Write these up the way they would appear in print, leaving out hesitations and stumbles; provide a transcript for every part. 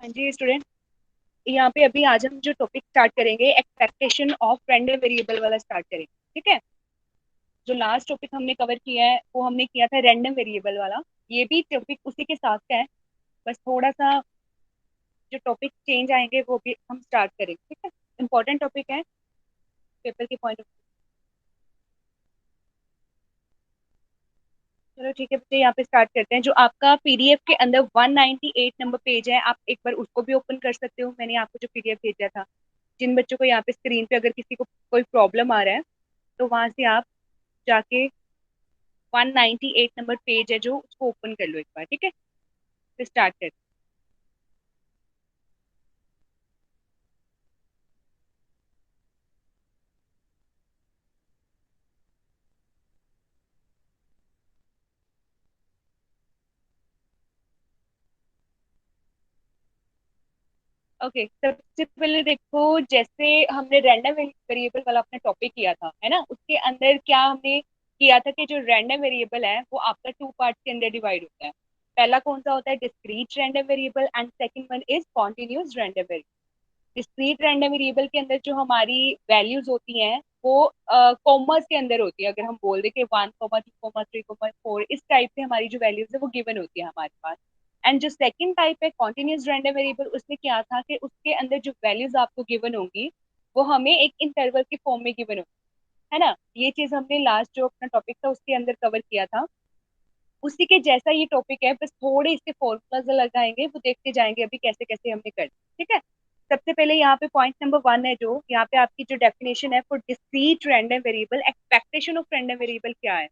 हाँ जी स्टूडेंट, यहाँ पे अभी आज हम जो टॉपिक स्टार्ट करेंगे एक्सपेक्टेशन ऑफ रैंडम वेरिएबल वाला स्टार्ट करेंगे। ठीक है। जो लास्ट टॉपिक हमने कवर किया है वो हमने किया था रैंडम वेरिएबल वाला। ये भी टॉपिक उसी के साथ का है, बस थोड़ा सा जो टॉपिक चेंज आएंगे वो भी हम स्टार्ट करेंगे। ठीक है। इंपॉर्टेंट टॉपिक है पेपर के पॉइंट ऑफ। चलो ठीक है बच्चे, यहाँ पे स्टार्ट करते हैं। जो आपका पीडीएफ के अंदर 198 नंबर पेज है, आप एक बार उसको भी ओपन कर सकते हो। मैंने आपको जो पीडीएफ भेजा था, जिन बच्चों को यहाँ पे स्क्रीन पे अगर किसी को कोई प्रॉब्लम आ रहा है तो वहां से आप जाके 198 नंबर पेज है जो, उसको ओपन कर लो एक बार। ठीक है, फिर स्टार्ट कर। ओके, सबसे पहले देखो, जैसे हमने रैंडम वेरिएबल वाला अपना टॉपिक किया था, है ना, उसके अंदर क्या हमने किया था कि जो रैंडम वेरिएबल है वो आपका टू पार्ट के अंदर डिवाइड होता है। पहला कौन सा होता है? Discrete random variable, and second one is continuous random variable. Discrete random variable के अंदर जो हमारी वैल्यूज होती हैं वो कॉमर्स के अंदर होती है। अगर हम बोल दें कि 1, 2, 3, 4, इस टाइप से हमारी जो वैल्यूज है वो गिवन होती है हमारे पास। एंड जो सेकंड टाइप है कॉन्टिन्यूस रैंडम वेरिएबल, उसमें क्या था कि उसके अंदर जो वैल्यूज आपको गिवन होंगी वो हमें एक इंटरवल के फॉर्म में गिवन होगी, है ना। ये चीज हमने लास्ट जो अपना टॉपिक था उसके अंदर कवर किया था। उसी के जैसा ये टॉपिक है, बस थोड़े इसके फॉर्मूलाज लगाएंगे, वो देखते जाएंगे अभी कैसे कैसे हमने कर। ठीक है। सबसे पहले यहाँ पे पॉइंट नंबर 1 है, जो यहाँ पे आपकी जो डेफिनेशन है for discrete random variable, expectation of random variable क्या है।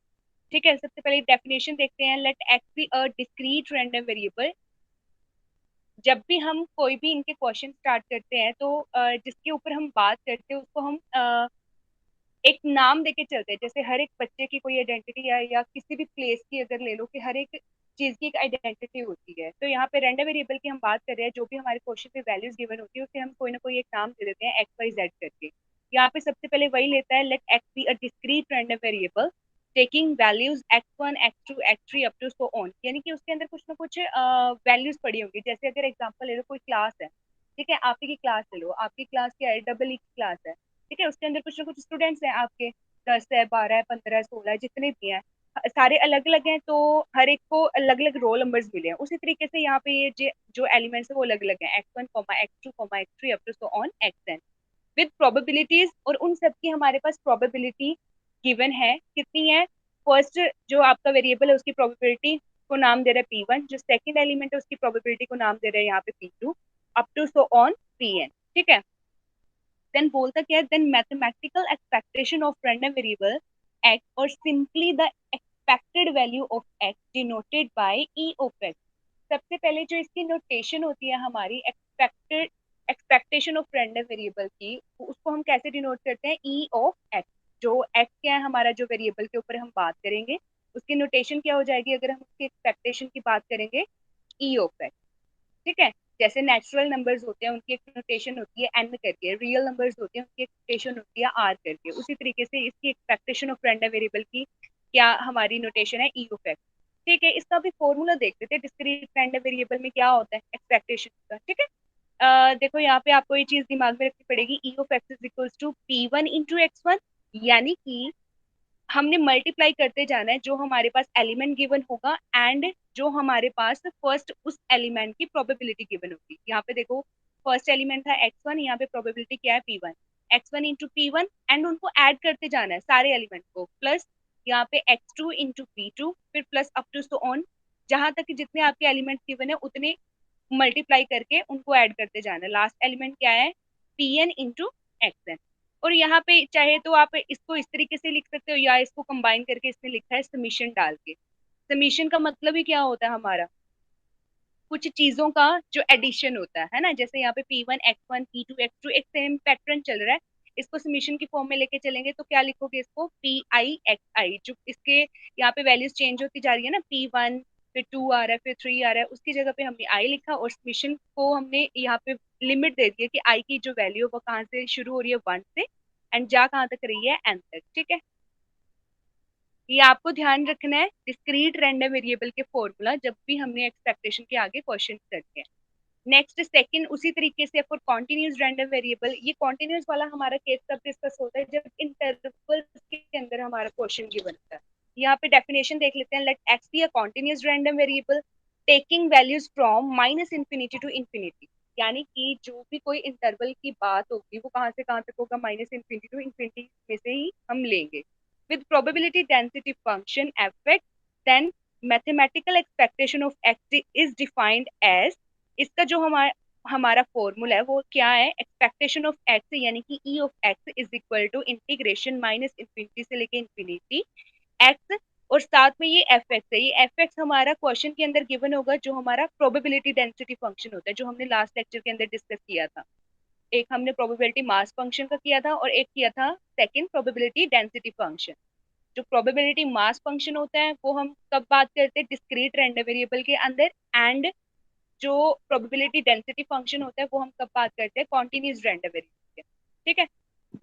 ठीक है, सबसे पहले डेफिनेशन देखते हैं। Let x be a discrete random variable. जब भी हम कोई भी इनके क्वेश्चन स्टार्ट करते हैं तो जिसके ऊपर हम बात करते हैं उसको हम एक नाम देके चलते हैं। जैसे हर एक बच्चे की कोई आइडेंटिटी है, या किसी भी प्लेस की अगर ले लो, कि हर एक चीज की एक आइडेंटिटी होती है। तो यहाँ पे रैंडम वेरिएबल की हम बात कर रहे हैं, जो भी हमारे क्वेश्चन पे वैल्यूज गिवन होती है उसे हम कोई ना कोई एक नाम दे देते हैं, एक्स वाई जेड करके। यहाँ पे सबसे पहले वही लेता है, let x be a discrete random variable taking values x1 x2 x3 up to so on. यानी कि उसके अंदर कुछ ना कुछ वैल्यूज पड़ी होंगी। जैसे अगर एग्जांपल ले लो, कोई क्लास है, ठीक है, आप ही की क्लास ले लो। आपकी क्लास क्या है? डबल ई की क्लास है। ठीक है, उसके अंदर कुछ ना कुछ स्टूडेंट्स हैं आपके, 10 है, 12 है, 15 है, 16 जितने भी हैं, सारे अलग अलग हैं, तो हर एक को अलग अलग रोल नंबर्स मिले हैं। उसी तरीके से यहाँ पे ये जो एलिमेंट्स है वो अलग अलग हैं, x1, x2, x3 up to so on xn, with probabilities. और उन सब की हमारे पास प्रोबेबिलिटी गिवन है। कितनी है? फर्स्ट जो आपका वेरिएबल है उसकी प्रोबेबिलिटी को नाम दे रहा है P1, जो सेकंड एलिमेंट है उसकी प्रोबेबिलिटी को नाम दे रहा है यहाँ पे P2, up to so on Pn। ठीक है। देन बोलता क्या है? Then mathematical expectation of random variable x, और simply the expected value of x denoted by e of x। सबसे पहले जो इसकी नोटेशन होती है हमारी expected expectation of random variable की, उसको हम कैसे डिनोट करते हैं? e of x। जो x क्या है हमारा, जो वेरिएबल के ऊपर हम बात करेंगे उसकी नोटेशन क्या हो जाएगी अगर हम उसकी एक्सपेक्टेशन की बात करेंगे? e of x। ठीक है। जैसे नेचुरल नंबर्स होते हैं उनकी एक नोटेशन होती है एन करके, रियल नंबर्स होते हैं उनकी एक नोटेशन होती है आर करके। उसी तरीके से इसकी एक्सपेक्टेशन ऑफ रैंडम वेरिएबल की क्या हमारी नोटेशन है? ई ऑफ एक्स। ठीक है, इसका भी फॉर्मूला देख लेते हैं डिस्क्रीट रैंडम वेरिएबल में क्या होता है एक्सपेक्टेशन का। ठीक है। देखो यहाँ पे आपको ये चीज दिमाग में रखनी पड़ेगी, E of x is equals to P1 into x1। यानी कि हमने मल्टीप्लाई करते जाना है जो हमारे पास एलिमेंट गिवन होगा, एंड जो हमारे पास फर्स्ट उस एलिमेंट की प्रोबेबिलिटी गिवन होगी। यहाँ पे देखो, फर्स्ट एलिमेंट था x1, यहाँ पे प्रोबेबिलिटी क्या है? P1। x1 into P1, and उनको ऐड करते जाना है सारे एलिमेंट को, प्लस यहाँ पे x2 इंटू P2, फिर plus up to so on, जहां तक कि जितने आपके एलिमेंट गिवन है उतने मल्टीप्लाई करके उनको ऐड करते जाना है। लास्ट एलिमेंट क्या है? Pn into xn। और यहाँ पे चाहे तो आप इसको इस तरीके से लिख सकते हो, या इसको कंबाइन करके इसमें लिखा है समीशन डाल के। समीशन का मतलब ही क्या होता है हमारा? कुछ चीजों का जो एडिशन होता है ना। जैसे यहाँ पे P1 x1 P2 x2 एक सेम पैटर्न चल रहा है, इसको समीशन की फॉर्म में लेके चलेंगे तो क्या लिखोगे? इसको Pi xi। जो इसके यहाँ पे वैल्यूज चेंज होती जा रही है ना, P1 फिर 2 आ रहा है, फिर 3 आ रहा है, उसकी जगह पे हमने i लिखा, और समीशन को हमने यहाँ पे लिमिट दे दी है कि i की जो वैल्यू है वो कहाँ से शुरू हो रही है? 1 से, एंड जा कहाँ तक रही है? n तक। ठीक है। ये आपको ध्यान रखना है डिस्क्रीट रैंडम वेरिएबल के फॉर्मूला जब भी हमने एक्सपेक्टेशन के आगे क्वेश्चन करते हैं। नेक्स्ट सेकंड उसी तरीके से फॉर कॉन्टिन्यूस रैंडम वेरिएबल, ये कॉन्टिन्यूस वाला हमारा केस कब डिस्कस होता है, जब इंटरवल के अंदर हमारा क्वेश्चन गिवन होता है। यहाँ पे डेफिनेशन देख लेते हैं, let x be a continuous random variable taking values from minus infinity to infinity. यानी कि जो भी कोई इंटरवल की बात होगी वो कहाँ से कहाँ तक होगा, माइनस इन्फिनिटी टू इन्फिनिटी में से ही हम लेंगे। With probability density function f x, then mathematical expectation of x is defined as, इसका जो हमारा हमारा फॉर्मूला है वो क्या है, एक्सपेक्टेशन ऑफ एक्स यानी कि E of x is equal to integration minus infinity से लेके इन्फिनिटी एक्स, और साथ में ये एफ एक्स है। ये एफ एक्स हमारा क्वेश्चन के अंदर गिवन होगा, जो हमारा प्रोबेबिलिटी डेंसिटी फंक्शन होता है, जो हमने लास्ट लेक्चर के अंदर डिस्कस किया था। एक हमने प्रोबेबिलिटी मास फंक्शन का किया था और एक किया था सेकंड प्रोबेबिलिटी डेंसिटी फंक्शन। जो प्रोबेबिलिटी मास फंक्शन होता है वो हम कब बात करते हैं, डिस्क्रीट रैंडम वेरिएबल के अंदर, एंड जो प्रोबेबिलिटी डेंसिटी फंक्शन होता है वो हम कब बात करते हैं, कॉन्टिन्यूस रैंडम वेरिएबल के। ठीक है,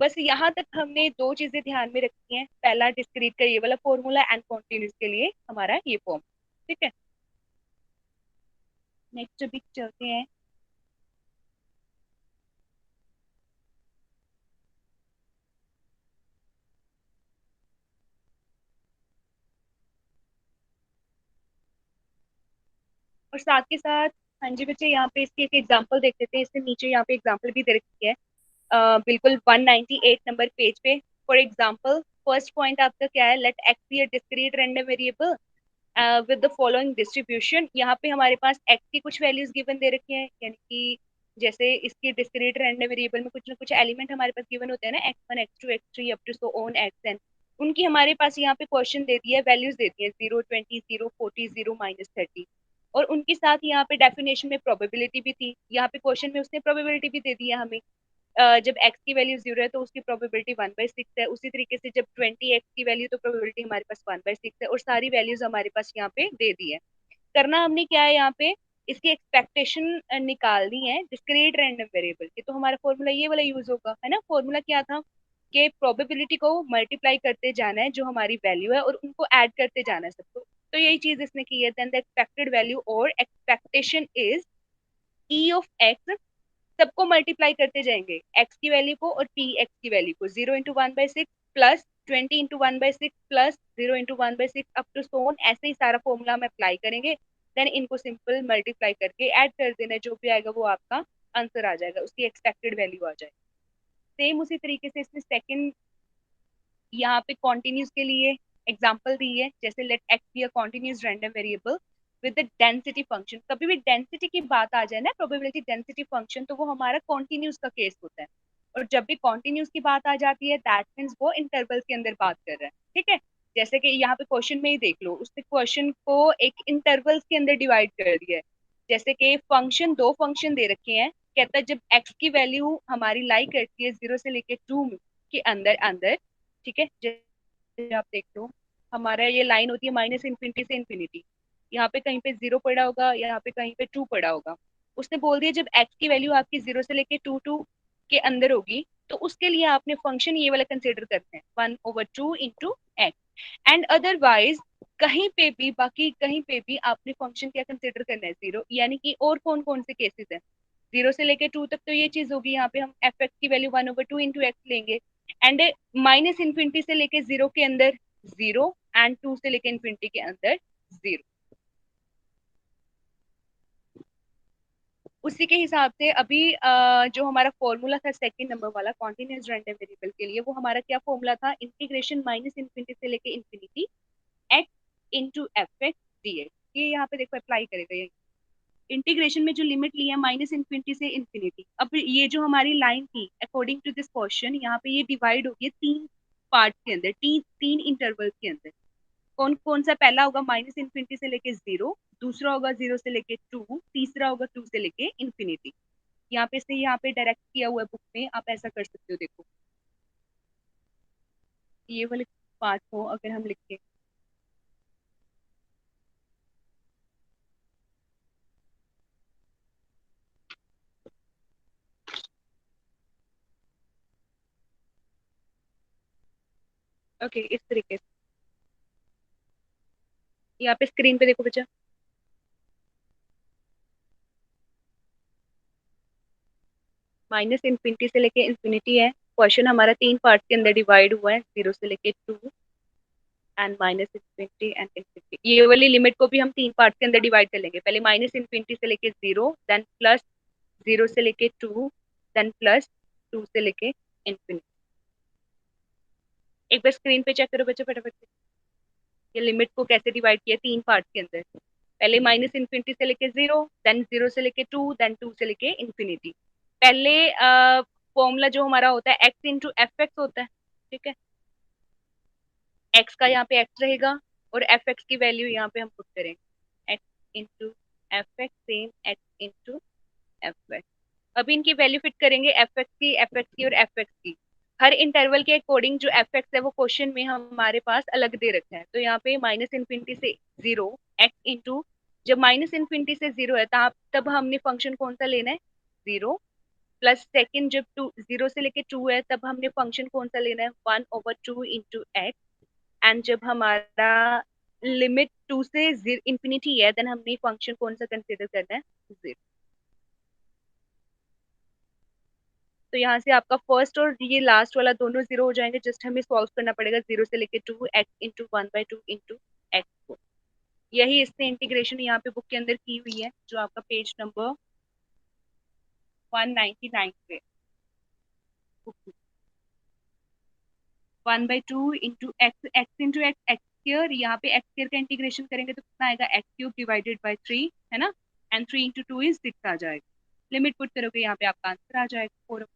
बस यहाँ तक हमने दो चीजें ध्यान में रखी हैं, पहला डिस्क्रीट का ये वाला फॉर्मूला एंड कॉन्टिन्यूस के लिए हमारा ये फॉर्म। ठीक है, नेक्स्ट अभी चलते हैं। और साथ के साथ हाँ जी बच्चे, यहाँ पे इसकी एक एग्जांपल देख लेते हैं, इससे नीचे यहाँ पे एग्जांपल भी दे रखी है, बिल्कुल 198 नंबर पेज पे। फॉर एग्जांपल फर्स्ट पॉइंट आपका क्या है, let x be a discrete random variable with the following distribution. यहाँ पे हमारे पास एक्स की कुछ वैल्यूज गिवन दे रखी हैं, यानी कि जैसे इसकी डिस्क्रीट रैंडम वेरिएबल में कुछ ना कुछ एलिमेंट हमारे पास गिवन होते हैं ना, x one x two x three up to so on x n. उनकी हमारे पास यहाँ पे क्वेश्चन दे दिया है, वैल्यूज देती है 0 20 0 40 0 -30, और उनके साथ यहाँ पे डेफिनेशन में प्रोबेबिलिटी भी थी, यहाँ पे क्वेश्चन में उसने प्रोबेबिलिटी भी दे दी है हमें। जब x की वैल्यू 0 है तो उसकी प्रोबेबिलिटी 1/6 है, उसी तरीके से जब 20x की वैल्यू, तो प्रोबेबिलिटी हमारे पास 1/6 है, और सारी वैल्यूज हमारे पास यहाँ पे दे दी है। करना हमने क्या है यहाँ पे, इसकी एक्सपेक्टेशन निकालनी है डिस्क्रीट रैंडम वेरिएबल की, तो हमारा फॉर्मूला ये वाला यूज होगा, है ना। फॉर्मूला क्या था कि प्रोबेबिलिटी को मल्टीप्लाई करते जाना है जो हमारी वैल्यू है, और उनको ऐड करते जाना है सबको। तो यही चीज इसने की है, देन द एक्सपेक्टेड वैल्यू और expectation is E of x, सबको मल्टीप्लाई करते जाएंगे, एक्स की वैल्यू को और पी एक्स की वैल्यू को, 0 × 1/6 प्लस 20 × 1/6 प्लस 0 × 1/6 अप टू सोन, ऐसे ही सारा फॉर्मूला हम अप्लाई करेंगे। देन इनको सिंपल मल्टीप्लाई करके ऐड कर देना, जो भी आएगा वो आपका आंसर आ जाएगा, उसकी एक्सपेक्टेड वैल्यू आ जाएगी। सेम उसी तरीके से इसमें सेकंड यहाँ पे कॉन्टिन्यूस के लिए एग्जांपल दी है, जैसे let x be a continuous random variable with the density function. कभी भी डेंसिटी की बात आ जाए ना, प्रोबेबिलिटी डेंसिटी फंक्शन, तो वो हमारा कॉन्टिन्यूस का केस होता है। और जब भी कॉन्टिन्यूस की बात आ जाती है, दैट मीन्स वो इंटरवल के अंदर बात कर रहा है। ठीक है, जैसे कि यहाँ पे क्वेश्चन में ही देख लो, उसने क्वेश्चन को एक इंटरवल के अंदर डिवाइड कर दिया है। जैसे कि फंक्शन, दो फंक्शन दे रखे हैं, कहता है जब एक्स की वैल्यू हमारी लाई करती है 0 से लेके 2 के अंदर अंदर, ठीक है, जैसे आप देख लो हमारा ये लाइन होती है माइनस इन्फिनिटी से इन्फिनिटी, यहाँ पे कहीं पे 0 पड़ा होगा, यहाँ पे कहीं पे 2 पड़ा होगा। उसने बोल दिया जब एक्स की वैल्यू आपकी 0 से लेके 2 के अंदर होगी, तो उसके लिए आपने फंक्शन ये वाला कंसिडर करते हैं 1/2 इंटू एक्स, एंड अदरवाइज कहीं पे भी, बाकी कहीं पे भी आपने फंक्शन क्या कंसिडर करना है, 0। यानी कि और कौन कौन से केसेस है, 0 से लेके 2 तक तो ये चीज होगी, यहाँ पे हम एफ एक्स की वैल्यू 1/2 इंटू एक्स लेंगे, एंड माइनस इन्फिनिटी से लेके 0 के अंदर 0, एंड 2 से लेके इन्फिनिटी के अंदर 0। उसी के हिसाब से अभी जो हमारा फॉर्मूला था सेकंड नंबर वाला कॉन्टिन्यूस रैंडम वेरिएबल के लिए, वो हमारा क्या फॉर्मूला था, इंटीग्रेशन माइनस इन्फिनिटी से लेके infinity x into F x D x. ये यहाँ पे देखो अप्लाई करेगा ये, इंटीग्रेशन में जो लिमिट ली है माइनस इन्फिनिटी से इन्फिनिटी। अब ये जो हमारी लाइन थी अकॉर्डिंग टू दिस क्वेश्चन, यहाँ पे ये डिवाइड होगी है तीन पार्ट के अंदर, तीन इंटरवल के अंदर। कौन कौन सा, पहला होगा माइनस इन्फिनिटी से लेके 0, दूसरा होगा 0 से लेके 2, तीसरा होगा 2 से लेके इन्फिनिटी। यहाँ पे से यहाँ पे डायरेक्ट किया हुआ है बुक में, आप ऐसा कर सकते हो, देखो ये वाले पार्ट को अगर हम लिखे, ओके इस तरीके से, यहाँ पे स्क्रीन पे देखो बच्चा, माइनस इन्फिनिटी से लेके इन्फिनिटी है। क्वेश्चन हमारा 3 पार्ट के अंदर डिवाइड हुआ है, 0 से लेके 2 and minus infinity and infinity. ये वाली लिमिट को भी हम 3 पार्ट के अंदर डिवाइड कर लेंगे। पहले माइनस इन्फिनिटी से लेके 0, देन प्लस 0 से लेके 2, देन प्लस 2 से लेके इन्फिनिटी। एक बार स्क्रीन पे चेक करो बच्चों फटाफट से, ये लिमिट को कैसे डिवाइड किया 3 पार्ट के अंदर। पहले माइनस इन्फिनिटी से लेके 0, देन 0 से लेके 2, देन 2 से लेके इन्फिनिटी। पहले फॉर्मूला जो हमारा होता है एक्स इंटू एफ एक्स होता है, ठीक है। एक्स का यहाँ पे एक्स रहेगा और एफ एक्स की वैल्यू यहाँ पे हम पुट करेंगे, x into F x same x into F x. अभी इनकी वैल्यू फिट करेंगे एफ एक्स की और एफ एक्स की। हर इंटरवल के अकॉर्डिंग जो एफ एक्स है वो क्वेश्चन में हमारे पास अलग दे रखा है। तो यहाँ पे माइनस इन्फिनिटी से 0 एक्स इंटू, जब माइनस इन्फिनिटी से 0 है तब हमने फंक्शन कौन सा लेना है, 0 प्लस सेकेंड जब 0 से लेके 2 है तब हमने फंक्शन कौन सा लेना है, 1/2 इंटू एक्स। एंड जब हमारा लिमिट 2 से इन्फिनिटी है देन हमने फंक्शन कौन सा कंसिडर करना है, 0। तो यहाँ से आपका फर्स्ट और ये लास्ट वाला दोनों 0 हो जाएंगे। जस्ट हमें सॉल्व करना पड़ेगा 0 से लेके 2 एक्स इंटू 1/2 इंटू एक्स को। यही इसने इंटीग्रेशन यहाँ पे बुक के अंदर की हुई है, जो आपका पेज नंबर 199 पे। 1/2 into x, x into x x square, यहाँ पे एक्स स्क्र का इंटीग्रेशन करेंगे तो कितना आएगा, एक्स क्यूब डिवाइडेड बाई 3, है ना। एंड 3 इंटू 2 इज 6 आ जाएगा। लिमिट पुट करोगे यहाँ पे आपका आंसर आ जाएगा 4।